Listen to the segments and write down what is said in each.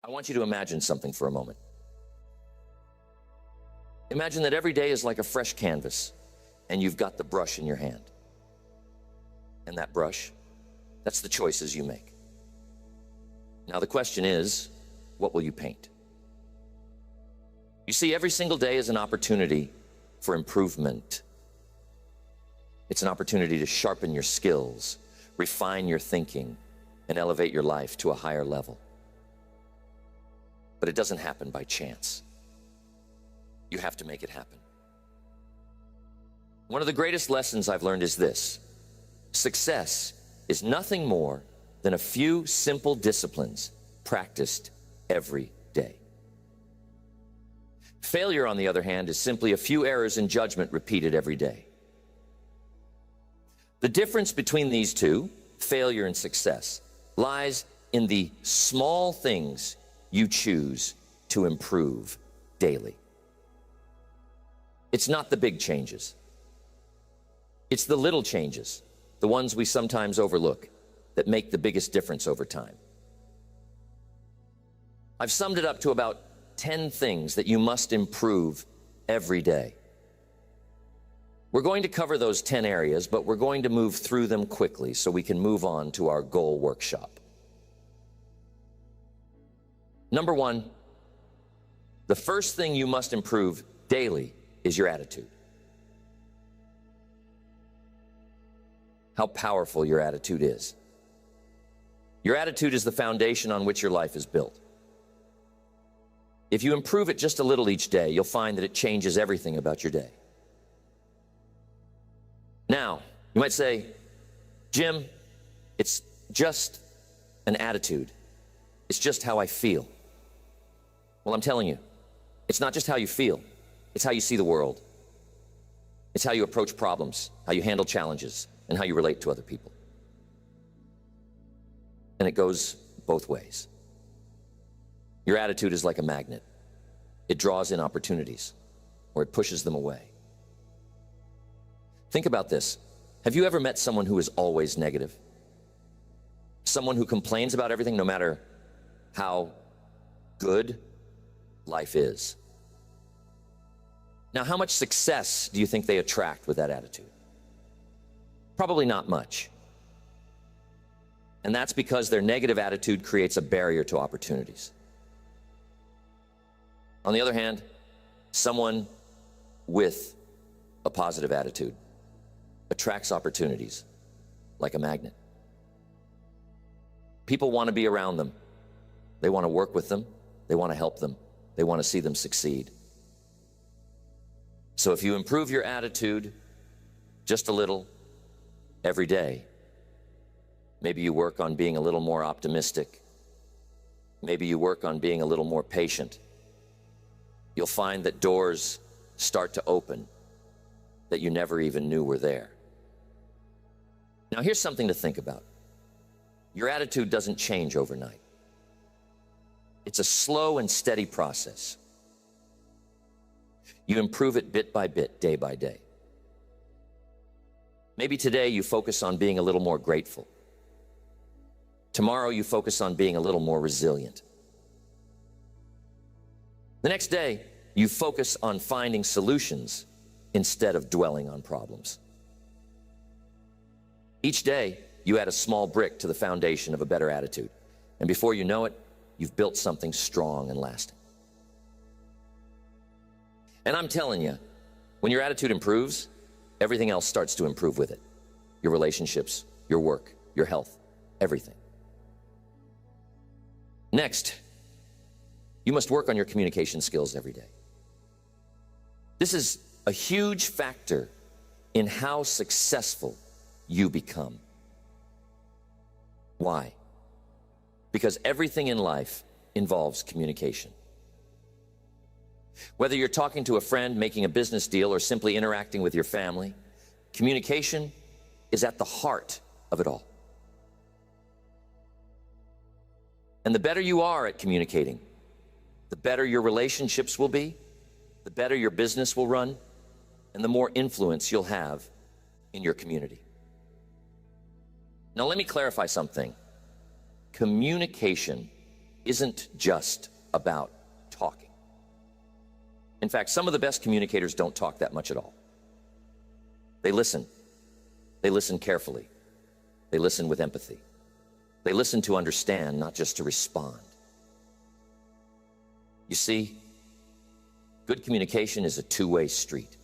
I want you to imagine something for a moment. Imagine that every day is like a fresh canvas, and you've got the brush in your hand. And that brush, that's the choices you make. Now the question is, what will you paint? You see, every single day is an opportunity for improvement. It's an opportunity to sharpen your skills, refine your thinking, and elevate your life to a higher level. But it doesn't happen by chance. You have to make it happen. One of the greatest lessons I've learned is this: success is nothing more than a few simple disciplines practiced every day. Failure, on the other hand, is simply a few errors in judgment repeated every day. The difference between these two, failure and success, lies in the small things you choose to improve daily. It's not the big changes. It's the little changes, the ones we sometimes overlook, that make the biggest difference over time. I've summed it up to about 10 things that you must improve every day. We're going to cover those 10 areas, but we're going to move through them quickly so we can move on to our goal workshop. Number one, the first thing you must improve daily is your attitude. How powerful your attitude is. Your attitude is the foundation on which your life is built. If you improve it just a little each day, you'll find that it changes everything about your day. Now, you might say, Jim, it's just an attitude. It's just how I feel. Well, I'm telling you, it's not just how you feel. It's how you see the world. It's how you approach problems, how you handle challenges, and how you relate to other people. And it goes both ways. Your attitude is like a magnet. It draws in opportunities, or it pushes them away. Think about this. Have you ever met someone who is always negative? Someone who complains about everything no matter how good life is? Now, how much success do you think they attract with that attitude? Probably not much. And that's because their negative attitude creates a barrier to opportunities. On the other hand, someone with a positive attitude attracts opportunities like a magnet. People want to be around them. They want to work with them. They want to help them. They want to see them succeed. So if you improve your attitude just a little every day, maybe you work on being a little more optimistic. Maybe you work on being a little more patient. You'll find that doors start to open that you never even knew were there. Now, here's something to think about. Your attitude doesn't change overnight. It's a slow and steady process. You improve it bit by bit, day by day. Maybe today you focus on being a little more grateful. Tomorrow you focus on being a little more resilient. The next day, you focus on finding solutions instead of dwelling on problems. Each day, you add a small brick to the foundation of a better attitude. And before you know it, you've built something strong and lasting. And I'm telling you, when your attitude improves, everything else starts to improve with it. Your relationships, your work, your health, everything. Next, you must work on your communication skills every day. This is a huge factor in how successful you become. Why? Because everything in life involves communication. Whether you're talking to a friend, making a business deal, or simply interacting with your family, communication is at the heart of it all. And the better you are at communicating, the better your relationships will be, the better your business will run, and the more influence you'll have in your community. Now, let me clarify something. Communication isn't just about talking. In fact, some of the best communicators don't talk that much at all. They listen. They listen carefully. They listen with empathy. They listen to understand, not just to respond. You see, good communication is a two-way street.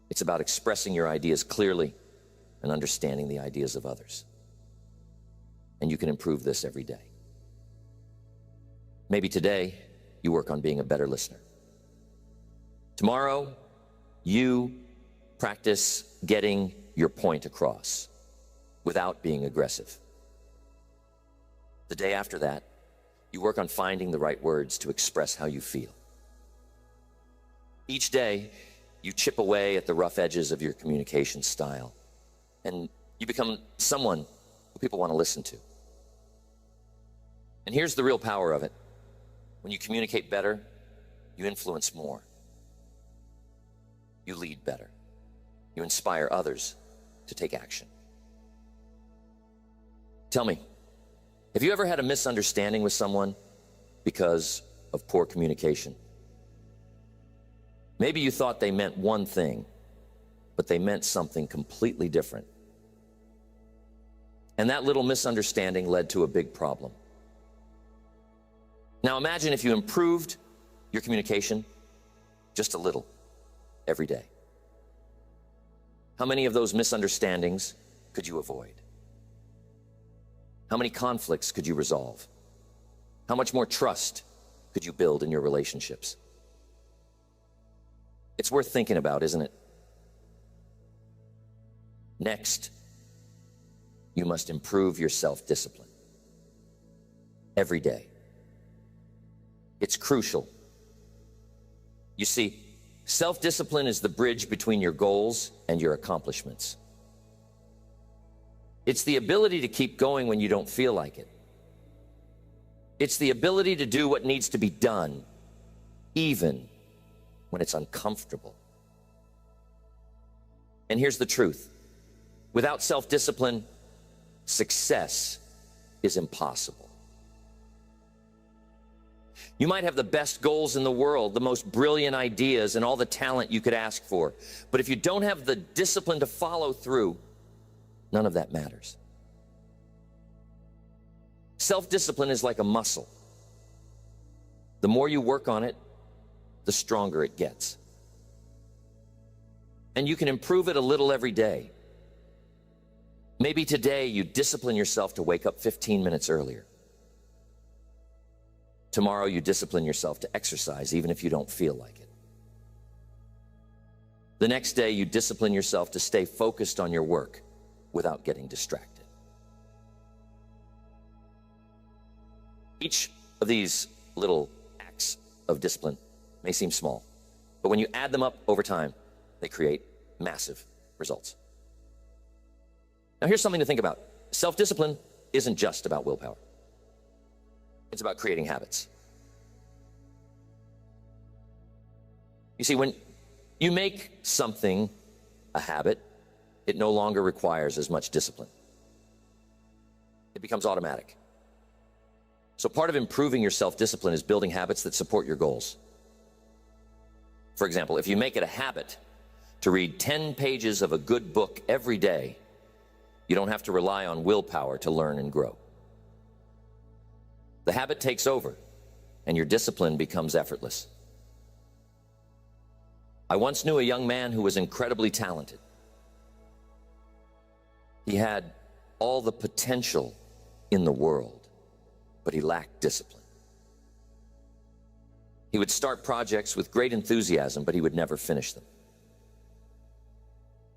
It's about expressing your ideas clearly and understanding the ideas of others. And you can improve this every day. Maybe today you work on being a better listener. Tomorrow you practice getting your point across without being aggressive. The day after that, you work on finding the right words to express how you feel. Each day, you chip away at the rough edges of your communication style, and you become someone who people want to listen to. And here's the real power of it. When you communicate better, you influence more. You lead better. You inspire others to take action. Tell me, have you ever had a misunderstanding with someone because of poor communication? Maybe you thought they meant one thing, but they meant something completely different. And that little misunderstanding led to a big problem. Now imagine if you improved your communication just a little every day. How many of those misunderstandings could you avoid? How many conflicts could you resolve? How much more trust could you build in your relationships? It's worth thinking about, isn't it? Next, you must improve your self-discipline every day. It's crucial. You see, self-discipline is the bridge between your goals and your accomplishments. It's the ability to keep going when you don't feel like it. It's the ability to do what needs to be done, even when it's uncomfortable. And here's the truth. Without self-discipline, success is impossible. You might have the best goals in the world, the most brilliant ideas, and all the talent you could ask for. But if you don't have the discipline to follow through, none of that matters. Self-discipline is like a muscle. The more you work on it, the stronger it gets. And you can improve it a little every day. Maybe today you discipline yourself to wake up 15 minutes earlier. Tomorrow you discipline yourself to exercise even if you don't feel like it. The next day you discipline yourself to stay focused on your work without getting distracted. Each of these little acts of discipline may seem small, but when you add them up over time, they create massive results. Now here's something to think about. Self-discipline isn't just about willpower. It's about creating habits. You see, when you make something a habit, it no longer requires as much discipline. It becomes automatic. So part of improving your self-discipline is building habits that support your goals. For example, if you make it a habit to read 10 pages of a good book every day, you don't have to rely on willpower to learn and grow. The habit takes over, and your discipline becomes effortless. I once knew a young man who was incredibly talented. He had all the potential in the world, but he lacked discipline. He would start projects with great enthusiasm, but he would never finish them.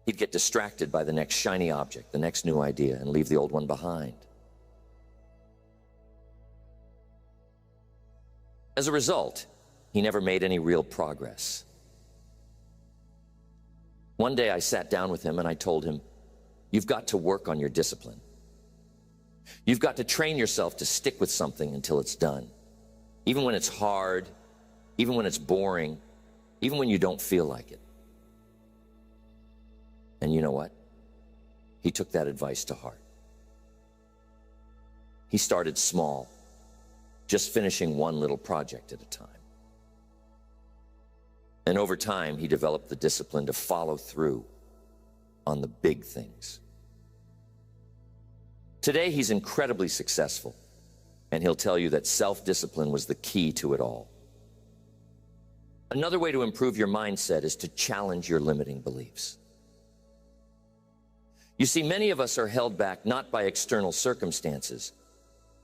He'd get distracted by the next shiny object, the next new idea, and leave the old one behind. As a result, he never made any real progress. One day I sat down with him and I told him, "You've got to work on your discipline. You've got to train yourself to stick with something until it's done. Even when it's hard, even when it's boring, even when you don't feel like it." And you know what? He took that advice to heart. He started small, just finishing one little project at a time. And over time, he developed the discipline to follow through on the big things. Today, he's incredibly successful, and he'll tell you that self-discipline was the key to it all. Another way to improve your mindset is to challenge your limiting beliefs. You see, many of us are held back not by external circumstances,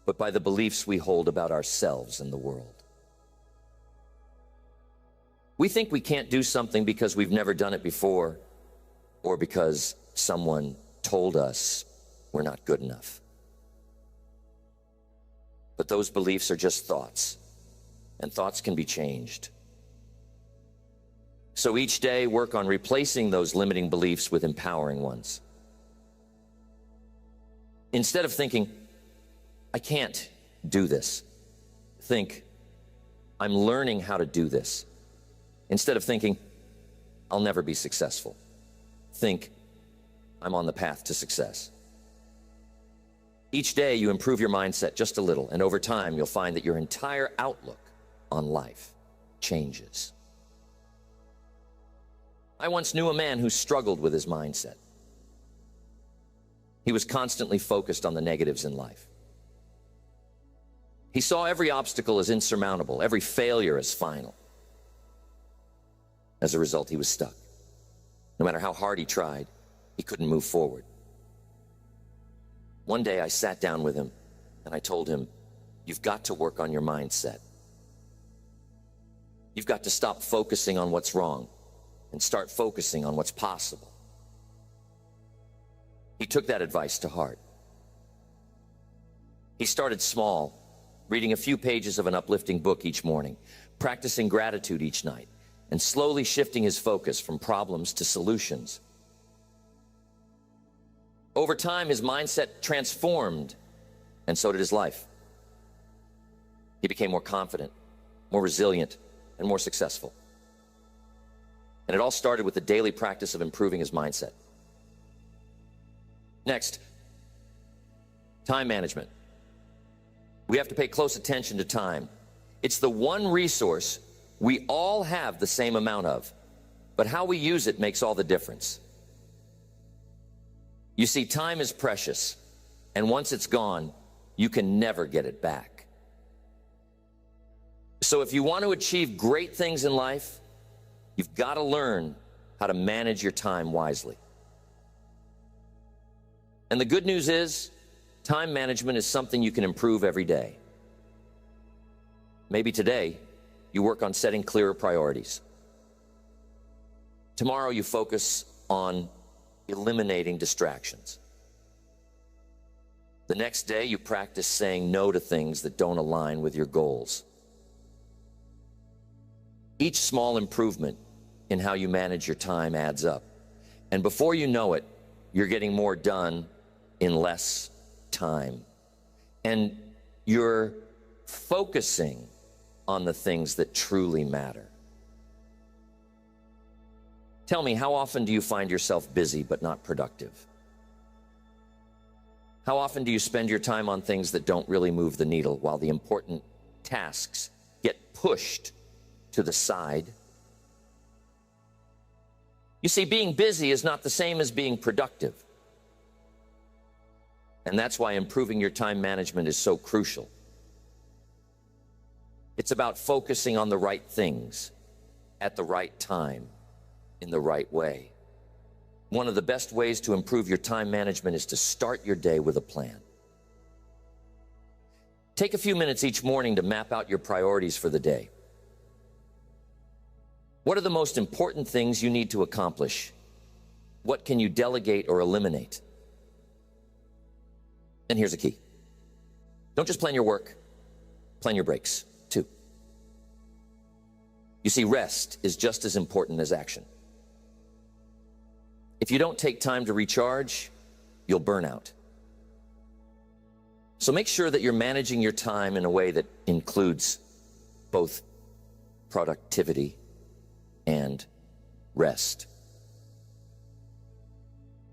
but by the beliefs we hold about ourselves and the world. We think we can't do something because we've never done it before, or because someone told us we're not good enough. But those beliefs are just thoughts, and thoughts can be changed. So each day, work on replacing those limiting beliefs with empowering ones. Instead of thinking, I can't do this, think, I'm learning how to do this. Instead of thinking, I'll never be successful, think, I'm on the path to success. Each day you improve your mindset just a little, and over time you'll find that your entire outlook on life changes. I once knew a man who struggled with his mindset. He was constantly focused on the negatives in life. He saw every obstacle as insurmountable, every failure as final. As a result, he was stuck. No matter how hard he tried, he couldn't move forward. One day I sat down with him and I told him, you've got to work on your mindset. You've got to stop focusing on what's wrong and start focusing on what's possible. He took that advice to heart. He started small, reading a few pages of an uplifting book each morning, practicing gratitude each night, and slowly shifting his focus from problems to solutions. Over time, his mindset transformed, and so did his life. He became more confident, more resilient, and more successful. And it all started with the daily practice of improving his mindset. Next, time management. We have to pay close attention to time. It's the one resource we all have the same amount of, but how we use it makes all the difference. You see, time is precious, and once it's gone, you can never get it back. So if you want to achieve great things in life, you've got to learn how to manage your time wisely. And the good news is, time management is something you can improve every day. Maybe today, you work on setting clearer priorities. Tomorrow, you focus on eliminating distractions. The next day, you practice saying no to things that don't align with your goals. Each small improvement in how you manage your time adds up. And before you know it, you're getting more done in less time. And you're focusing on the things that truly matter. Tell me, how often do you find yourself busy but not productive? How often do you spend your time on things that don't really move the needle while the important tasks get pushed to the side? You see, being busy is not the same as being productive. And that's why improving your time management is so crucial. It's about focusing on the right things at the right time in the right way. One of the best ways to improve your time management is to start your day with a plan. Take a few minutes each morning to map out your priorities for the day. What are the most important things you need to accomplish? What can you delegate or eliminate? And here's a key. Don't just plan your work, plan your breaks too. You see, rest is just as important as action. If you don't take time to recharge, you'll burn out. So make sure that you're managing your time in a way that includes both productivity and rest.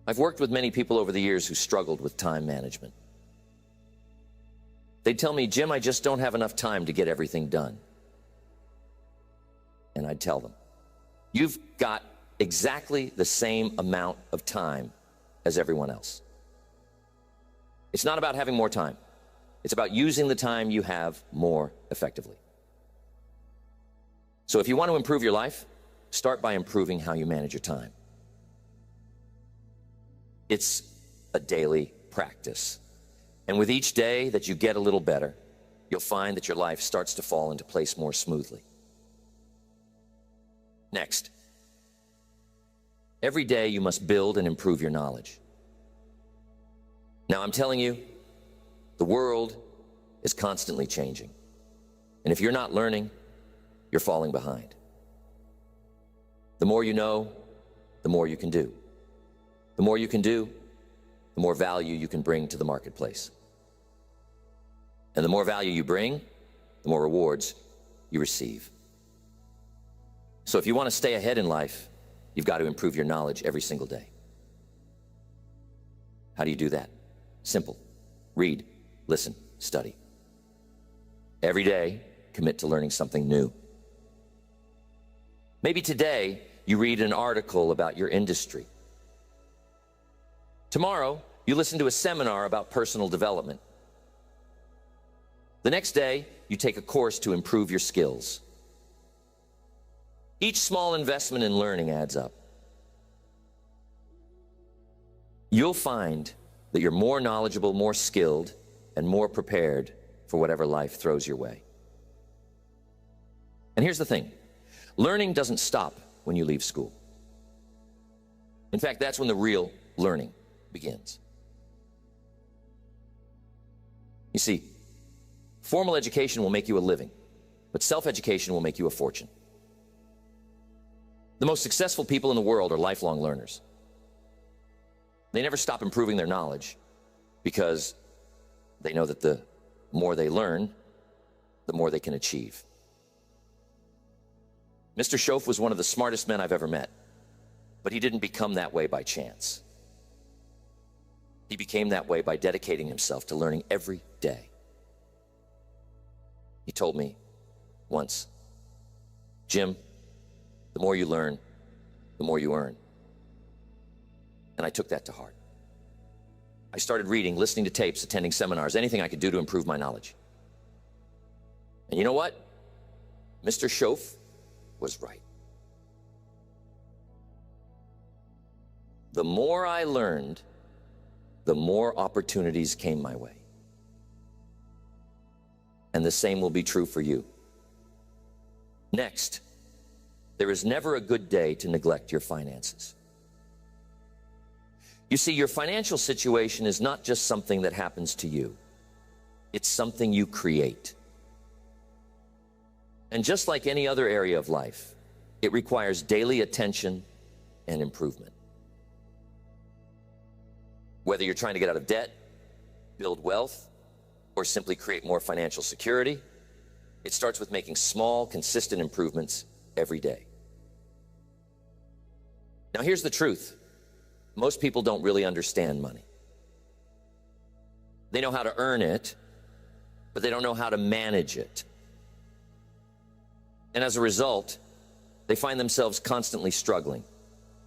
I've worked with many people over the years who struggled with time management. They'd tell me, Jim, I just don't have enough time to get everything done. And I'd tell them, you've got exactly the same amount of time as everyone else. It's not about having more time. It's about using the time you have more effectively. So if you want to improve your life, start by improving how you manage your time. It's a daily practice. And with each day that you get a little better, you'll find that your life starts to fall into place more smoothly. Next, every day you must build and improve your knowledge. Now, I'm telling you, the world is constantly changing. And if you're not learning, you're falling behind. The more you know, the more you can do. The more you can do, the more value you can bring to the marketplace. And the more value you bring, the more rewards you receive. So if you want to stay ahead in life, you've got to improve your knowledge every single day. How do you do that? Simple. Read, listen, study. Every day, commit to learning something new. Maybe today, you read an article about your industry. Tomorrow, you listen to a seminar about personal development. The next day, you take a course to improve your skills. Each small investment in learning adds up. You'll find that you're more knowledgeable, more skilled, and more prepared for whatever life throws your way. And here's the thing. Learning doesn't stop when you leave school. In fact, that's when the real learning begins. You see, formal education will make you a living, but self-education will make you a fortune. The most successful people in the world are lifelong learners. They never stop improving their knowledge because they know that the more they learn, the more they can achieve. Mr. Schoaf was one of the smartest men I've ever met, but he didn't become that way by chance. He became that way by dedicating himself to learning every day. He told me once, Jim, the more you learn, the more you earn. And I took that to heart. I started reading, listening to tapes, attending seminars, anything I could do to improve my knowledge. And you know what? Mr. Schoaf was right. The more I learned, the more opportunities came my way. And the same will be true for you. Next, there is never a good day to neglect your finances. You see, your financial situation is not just something that happens to you. It's something you create. And just like any other area of life, it requires daily attention and improvement. Whether you're trying to get out of debt, build wealth, or simply create more financial security, it starts with making small, consistent improvements every day. Now, here's the truth. Most people don't really understand money. They know how to earn it, but they don't know how to manage it. And as a result, they find themselves constantly struggling,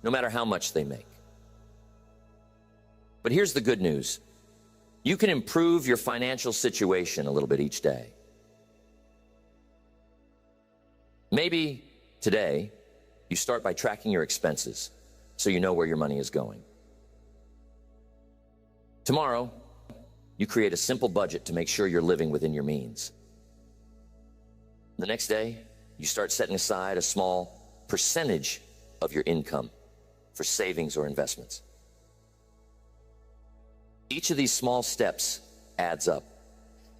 no matter how much they make. But here's the good news. You can improve your financial situation a little bit each day. Maybe today, you start by tracking your expenses so you know where your money is going. Tomorrow, you create a simple budget to make sure you're living within your means. The next day, you start setting aside a small percentage of your income for savings or investments. Each of these small steps adds up,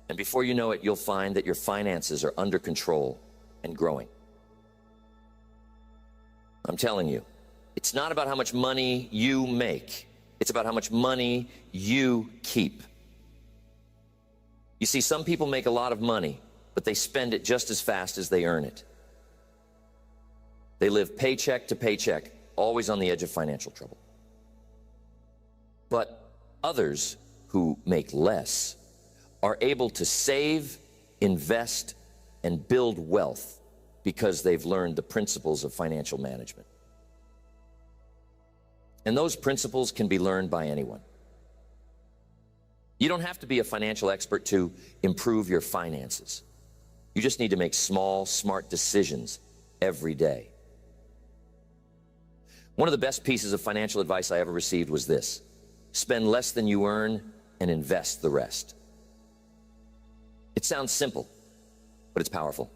and before you know it, you'll find that your finances are under control and growing. I'm telling you, it's not about how much money you make. It's about how much money you keep. You see, some people make a lot of money, but they spend it just as fast as they earn it. They live paycheck to paycheck, always on the edge of financial trouble. But others who make less are able to save, invest, and build wealth because they've learned the principles of financial management. And those principles can be learned by anyone. You don't have to be a financial expert to improve your finances. You just need to make small, smart decisions every day. One of the best pieces of financial advice I ever received was this: spend less than you earn and invest the rest. It sounds simple, but it's powerful.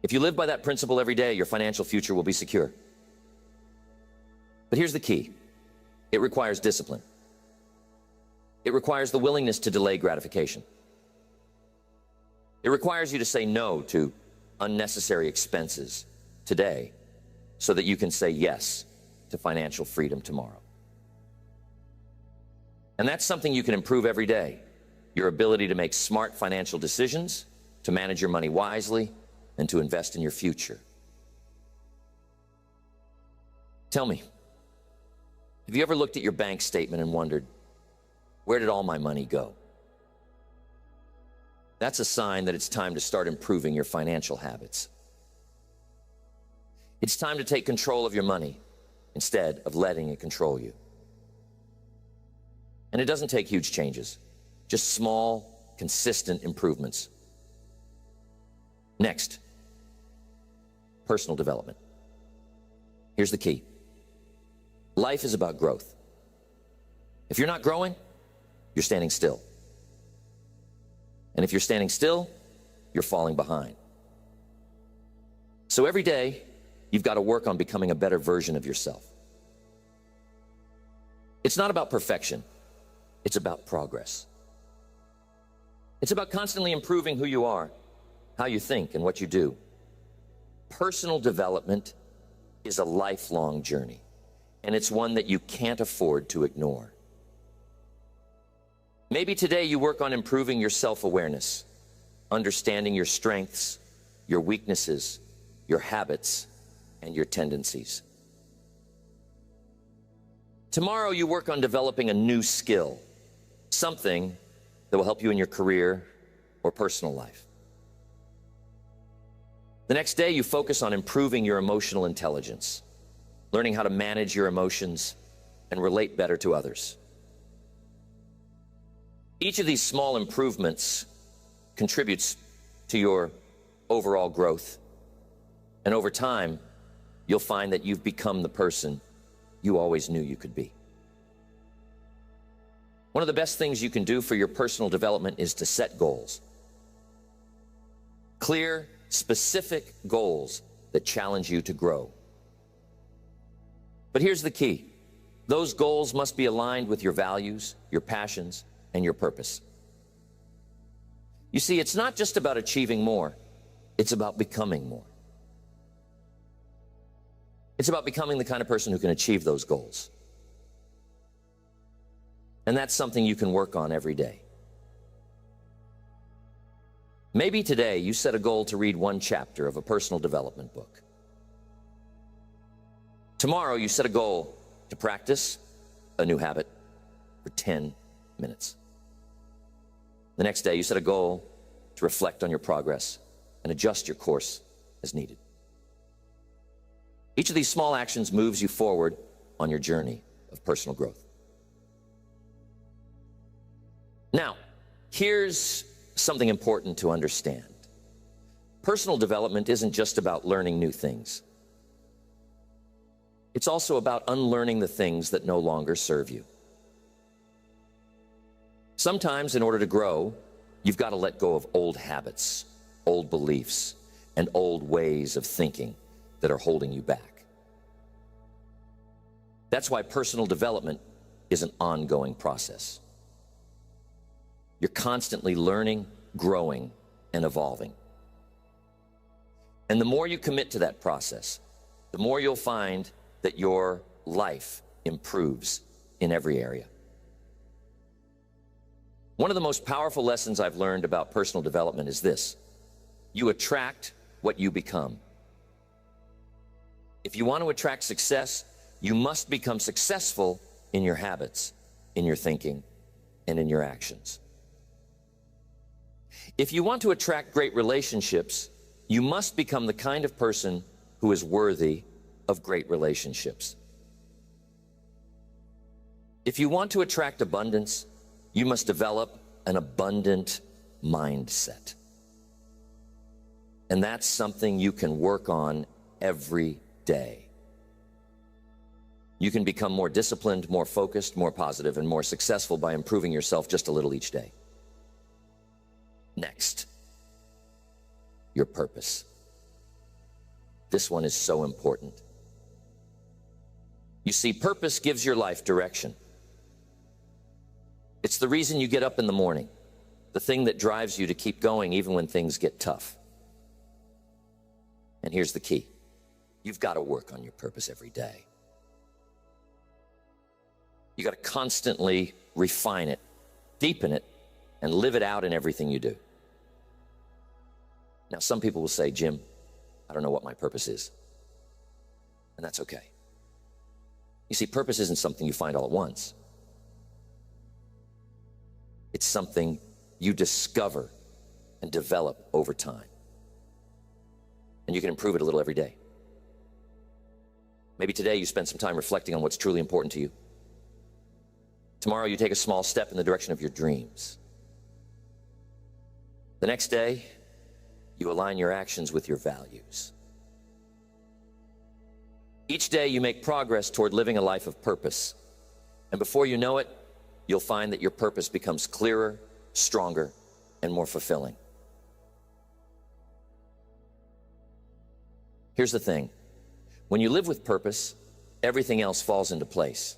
If you live by that principle every day, your financial future will be secure. But here's the key: it requires discipline. It requires the willingness to delay gratification. It requires you to say no to unnecessary expenses today so that you can say yes to financial freedom tomorrow. And that's something you can improve every day: your ability to make smart financial decisions, to manage your money wisely, and to invest in your future. Tell me, have you ever looked at your bank statement and wondered, where did all my money go? That's a sign that it's time to start improving your financial habits. It's time to take control of your money instead of letting it control you. And it doesn't take huge changes, just small, consistent improvements. Next, personal development. Here's the key: life is about growth. If you're not growing, you're standing still. And if you're standing still, you're falling behind. So every day, you've got to work on becoming a better version of yourself. It's not about perfection. It's about progress. It's about constantly improving who you are, how you think, and what you do. Personal development is a lifelong journey, and it's one that you can't afford to ignore. Maybe today you work on improving your self-awareness, understanding your strengths, your weaknesses, your habits, and your tendencies. Tomorrow you work on developing a new skill, something that will help you in your career or personal life. The next day you focus on improving your emotional intelligence, learning how to manage your emotions and relate better to others. Each of these small improvements contributes to your overall growth, and over time, you'll find that you've become the person you always knew you could be. One of the best things you can do for your personal development is to set goals. Clear, specific goals that challenge you to grow. But here's the key: those goals must be aligned with your values, your passions, and your purpose. You see, it's not just about achieving more, it's about becoming more. It's about becoming the kind of person who can achieve those goals. And that's something you can work on every day. Maybe today you set a goal to read one chapter of a personal development book. Tomorrow you set a goal to practice a new habit for 10 minutes. The next day you set a goal to reflect on your progress and adjust your course as needed. Each of these small actions moves you forward on your journey of personal growth. Now, here's something important to understand. Personal development isn't just about learning new things. It's also about unlearning the things that no longer serve you. Sometimes, in order to grow, you've got to let go of old habits, old beliefs, and old ways of thinking that are holding you back. That's why personal development is an ongoing process. You're constantly learning, growing, and evolving. And the more you commit to that process, the more you'll find that your life improves in every area. One of the most powerful lessons I've learned about personal development is this: you attract what you become. If you want to attract success, you must become successful in your habits, in your thinking, and in your actions. If you want to attract great relationships, you must become the kind of person who is worthy of great relationships. If you want to attract abundance, you must develop an abundant mindset. And that's something you can work on every day. You can become more disciplined, more focused, more positive, and more successful by improving yourself just a little each day. Next, your purpose. This one is so important. You see, purpose gives your life direction. It's the reason you get up in the morning, the thing that drives you to keep going even when things get tough. And here's the key. You've got to work on your purpose every day. You got to constantly refine it, deepen it, and live it out in everything you do. Now, some people will say, Jim, I don't know what my purpose is. And that's okay. You see, purpose isn't something you find all at once. It's something you discover and develop over time. And you can improve it a little every day. Maybe today you spend some time reflecting on what's truly important to you. Tomorrow you take a small step in the direction of your dreams. The next day, you align your actions with your values. Each day you make progress toward living a life of purpose. And before you know it, you'll find that your purpose becomes clearer, stronger, and more fulfilling. Here's the thing. When you live with purpose, everything else falls into place.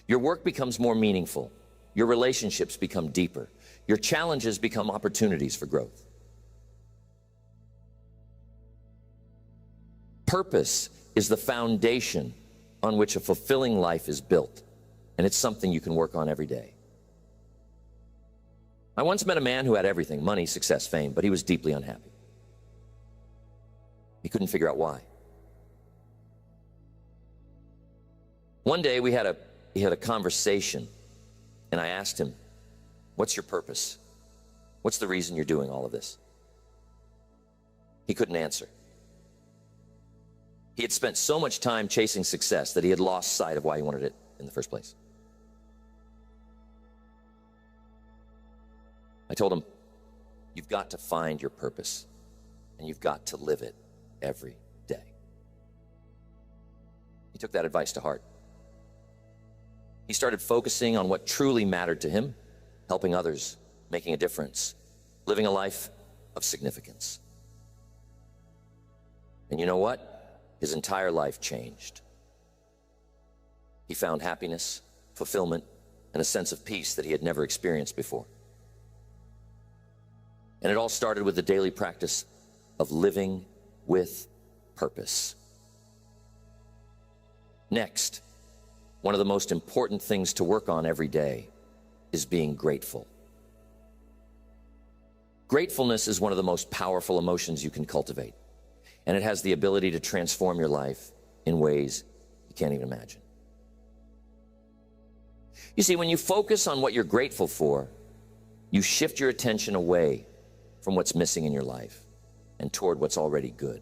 Your work becomes more meaningful. Your relationships become deeper. Your challenges become opportunities for growth. Purpose is the foundation on which a fulfilling life is built, and it's something you can work on every day. I once met a man who had everything, money, success, fame, but he was deeply unhappy. He couldn't figure out why. One day we had a conversation, and I asked him, what's your purpose? What's the reason you're doing all of this? He couldn't answer. He had spent so much time chasing success that he had lost sight of why he wanted it in the first place. I told him, you've got to find your purpose, and you've got to live it every day. He took that advice to heart. He started focusing on what truly mattered to him, helping others, making a difference, living a life of significance. And you know what? His entire life changed. He found happiness, fulfillment, and a sense of peace that he had never experienced before. And it all started with the daily practice of living with purpose. Next, one of the most important things to work on every day is being grateful. Gratefulness is one of the most powerful emotions you can cultivate, and it has the ability to transform your life in ways you can't even imagine. You see, when you focus on what you're grateful for, you shift your attention away from what's missing in your life and toward what's already good.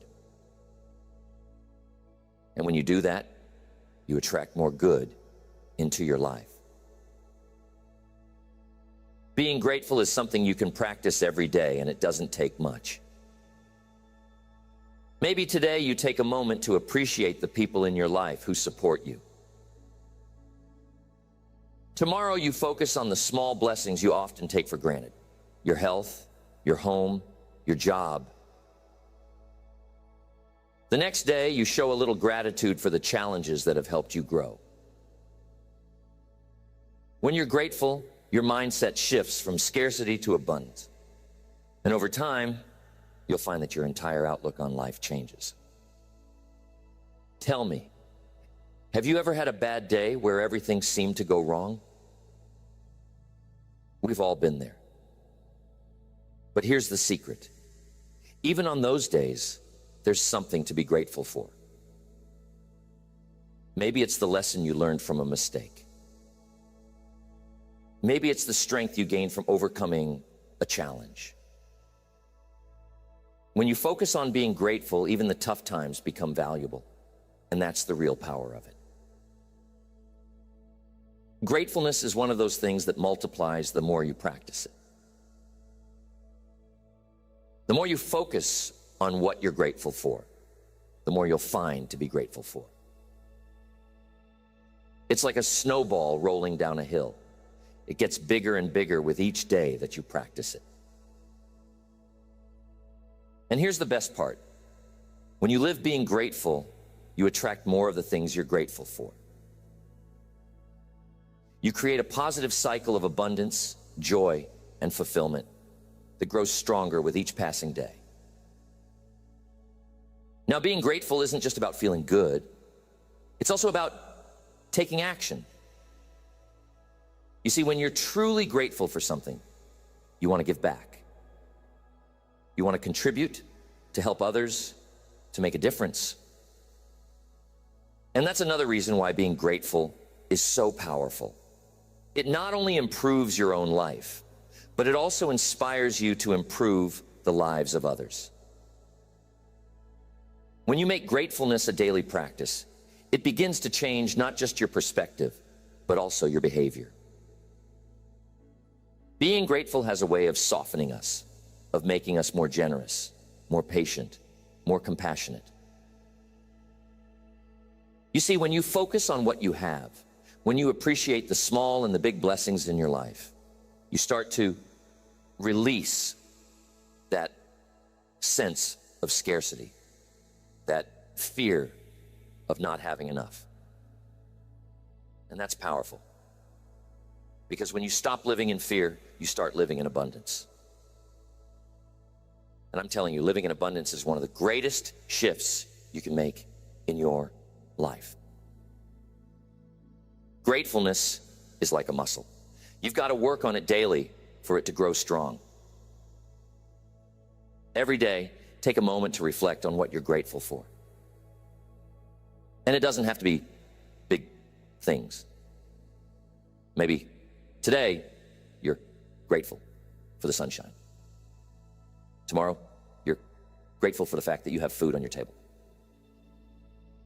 And when you do that, you attract more good into your life. Being grateful is something you can practice every day, and it doesn't take much. Maybe today you take a moment to appreciate the people in your life who support you. Tomorrow you focus on the small blessings you often take for granted. Your health, your home, your job. The next day you show a little gratitude for the challenges that have helped you grow. When you're grateful, your mindset shifts from scarcity to abundance. And over time, you'll find that your entire outlook on life changes. Tell me, have you ever had a bad day where everything seemed to go wrong? We've all been there. But here's the secret. Even on those days, there's something to be grateful for. Maybe it's the lesson you learned from a mistake. Maybe it's the strength you gain from overcoming a challenge. When you focus on being grateful, even the tough times become valuable, and that's the real power of it. Gratefulness is one of those things that multiplies the more you practice it. The more you focus on what you're grateful for, the more you'll find to be grateful for. It's like a snowball rolling down a hill. It gets bigger and bigger with each day that you practice it. And here's the best part. When you live being grateful, you attract more of the things you're grateful for. You create a positive cycle of abundance, joy, and fulfillment that grows stronger with each passing day. Now, being grateful isn't just about feeling good. It's also about taking action. You see, when you're truly grateful for something, you want to give back. You want to contribute, to help others, to make a difference. And that's another reason why being grateful is so powerful. It not only improves your own life, but it also inspires you to improve the lives of others. When you make gratefulness a daily practice, it begins to change not just your perspective, but also your behavior. Being grateful has a way of softening us, of making us more generous, more patient, more compassionate. You see, when you focus on what you have, when you appreciate the small and the big blessings in your life, you start to release that sense of scarcity, that fear of not having enough. And that's powerful. Because when you stop living in fear, you start living in abundance. And I'm telling you, living in abundance is one of the greatest shifts you can make in your life. Gratefulness is like a muscle. You've got to work on it daily for it to grow strong. Every day, take a moment to reflect on what you're grateful for. And it doesn't have to be big things. Maybe today, you're grateful for the sunshine. Tomorrow, you're grateful for the fact that you have food on your table.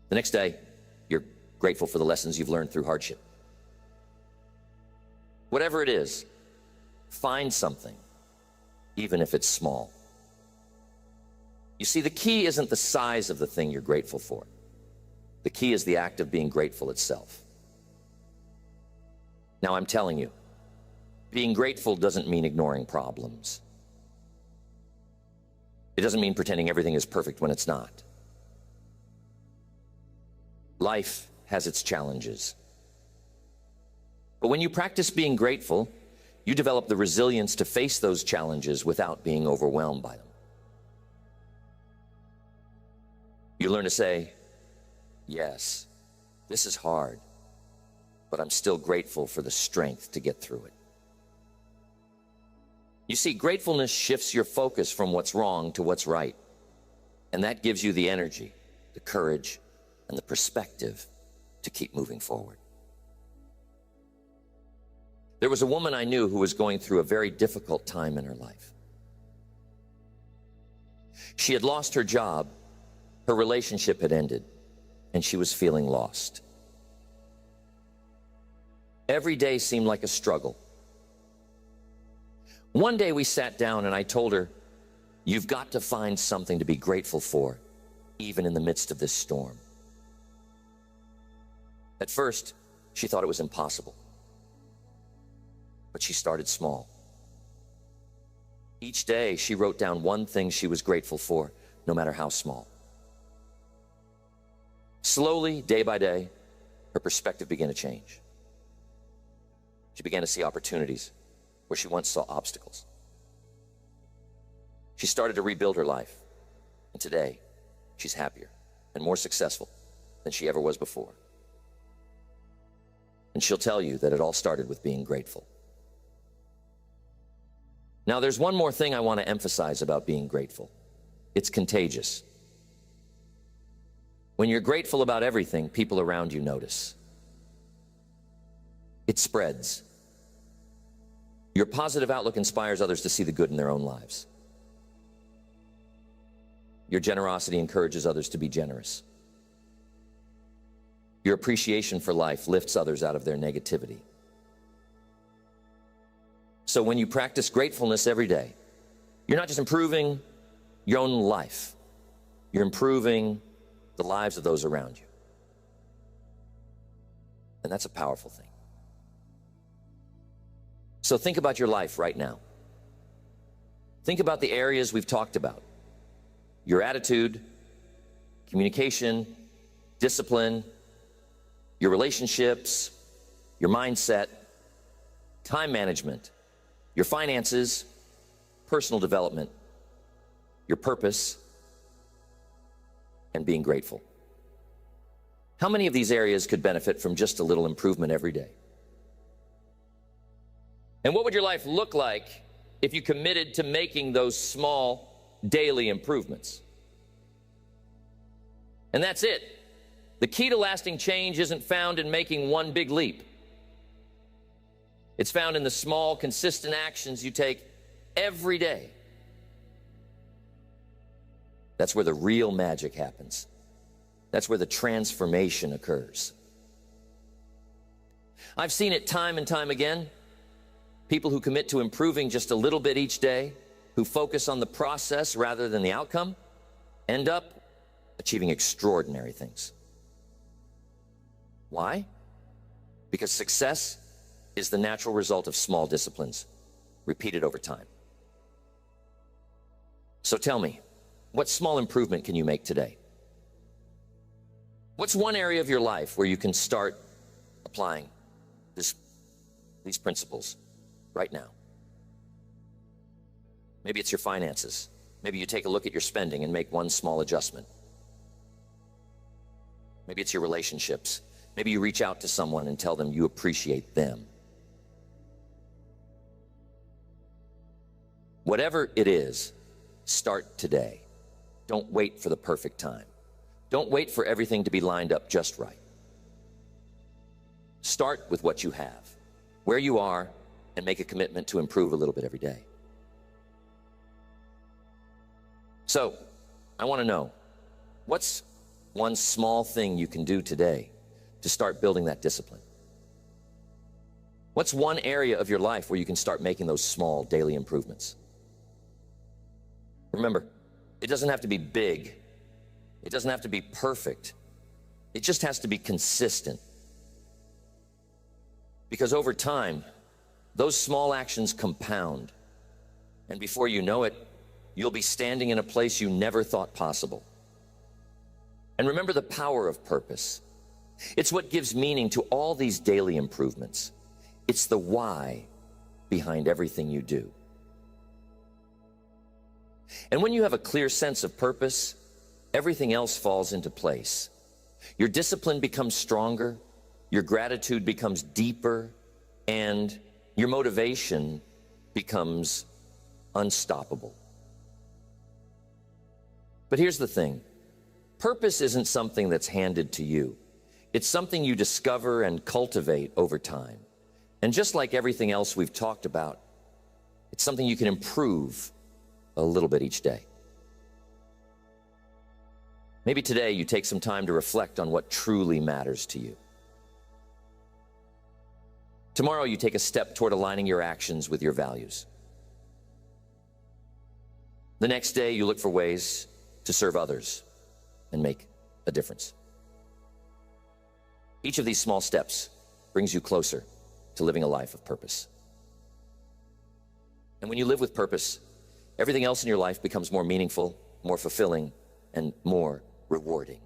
The next day, you're grateful for the lessons you've learned through hardship. Whatever it is, find something, even if it's small. You see, the key isn't the size of the thing you're grateful for. The key is the act of being grateful itself. Now, I'm telling you, being grateful doesn't mean ignoring problems. It doesn't mean pretending everything is perfect when it's not. Life has its challenges. But when you practice being grateful, you develop the resilience to face those challenges without being overwhelmed by them. You learn to say, yes, this is hard, but I'm still grateful for the strength to get through it. You see, gratefulness shifts your focus from what's wrong to what's right. And that gives you the energy, the courage, and the perspective to keep moving forward. There was a woman I knew who was going through a very difficult time in her life. She had lost her job, her relationship had ended, and she was feeling lost. Every day seemed like a struggle. One day we sat down and I told her, you've got to find something to be grateful for, even in the midst of this storm. At first, she thought it was impossible. But she started small. Each day, she wrote down one thing she was grateful for, no matter how small. Slowly, day by day, her perspective began to change. She began to see opportunities where she once saw obstacles. She started to rebuild her life, and today, she's happier and more successful than she ever was before. And she'll tell you that it all started with being grateful. Now, there's one more thing I want to emphasize about being grateful. It's contagious. When you're grateful about everything, people around you notice. It spreads. Your positive outlook inspires others to see the good in their own lives. Your generosity encourages others to be generous. Your appreciation for life lifts others out of their negativity. So when you practice gratefulness every day, you're not just improving your own life, you're improving the lives of those around you. And that's a powerful thing. So think about your life right now. Think about the areas we've talked about. Your attitude, communication, discipline, your relationships, your mindset, time management, your finances, personal development, your purpose, and being grateful. How many of these areas could benefit from just a little improvement every day? And what would your life look like if you committed to making those small daily improvements? And that's it. The key to lasting change isn't found in making one big leap. It's found in the small, consistent actions you take every day. That's where the real magic happens. That's where the transformation occurs. I've seen it time and time again. People who commit to improving just a little bit each day, who focus on the process rather than the outcome, end up achieving extraordinary things. Why? Because success is the natural result of small disciplines, repeated over time. So tell me, what small improvement can you make today? What's one area of your life where you can start applying these principles right now? Maybe it's your finances. Maybe you take a look at your spending and make one small adjustment. Maybe it's your relationships. Maybe you reach out to someone and tell them you appreciate them. Whatever it is, start today. Don't wait for the perfect time. Don't wait for everything to be lined up just right. Start with what you have, where you are, and make a commitment to improve a little bit every day. So, I want to know, what's one small thing you can do today to start building that discipline? What's one area of your life where you can start making those small daily improvements? Remember, it doesn't have to be big. It doesn't have to be perfect. It just has to be consistent. Because over time, those small actions compound. And before you know it, you'll be standing in a place you never thought possible. And remember the power of purpose. It's what gives meaning to all these daily improvements. It's the why behind everything you do. And when you have a clear sense of purpose, everything else falls into place. Your discipline becomes stronger, your gratitude becomes deeper, and your motivation becomes unstoppable. But here's the thing. Purpose isn't something that's handed to you. It's something you discover and cultivate over time. And just like everything else we've talked about, it's something you can improve a little bit each day. Maybe today you take some time to reflect on what truly matters to you. Tomorrow you take a step toward aligning your actions with your values. The next day you look for ways to serve others and make a difference. Each of these small steps brings you closer to living a life of purpose. And when you live with purpose, everything else in your life becomes more meaningful, more fulfilling, and more rewarding.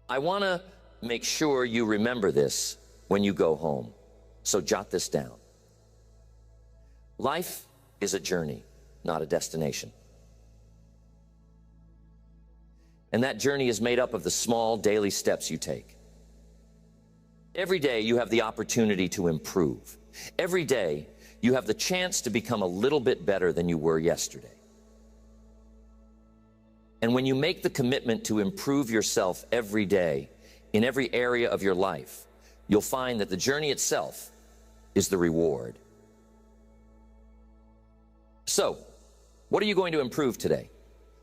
I want to make sure you remember this when you go home, so jot this down. Life is a journey, not a destination. And that journey is made up of the small daily steps you take. Every day you have the opportunity to improve. Every day you have the chance to become a little bit better than you were yesterday. And when you make the commitment to improve yourself every day in every area of your life, you'll find that the journey itself is the reward. So, what are you going to improve today?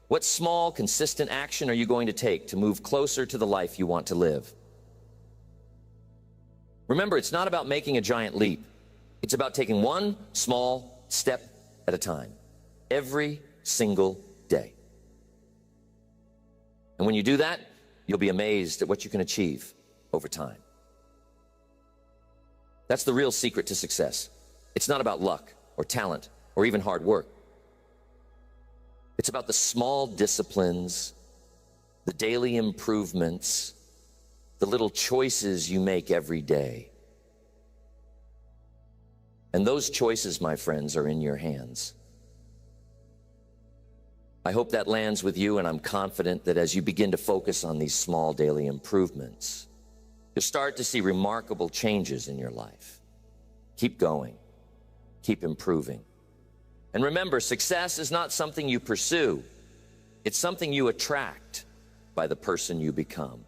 What small, consistent action are you going to take to move closer to the life you want to live? Remember, it's not about making a giant leap. It's about taking one small step at a time, every single day. And when you do that, you'll be amazed at what you can achieve over time. That's the real secret to success. It's not about luck or talent or even hard work. It's about the small disciplines, the daily improvements, the little choices you make every day. And those choices, my friends, are in your hands. I hope that lands with you, and I'm confident that as you begin to focus on these small daily improvements, you'll start to see remarkable changes in your life. Keep going. Keep improving. And remember, success is not something you pursue. It's something you attract by the person you become.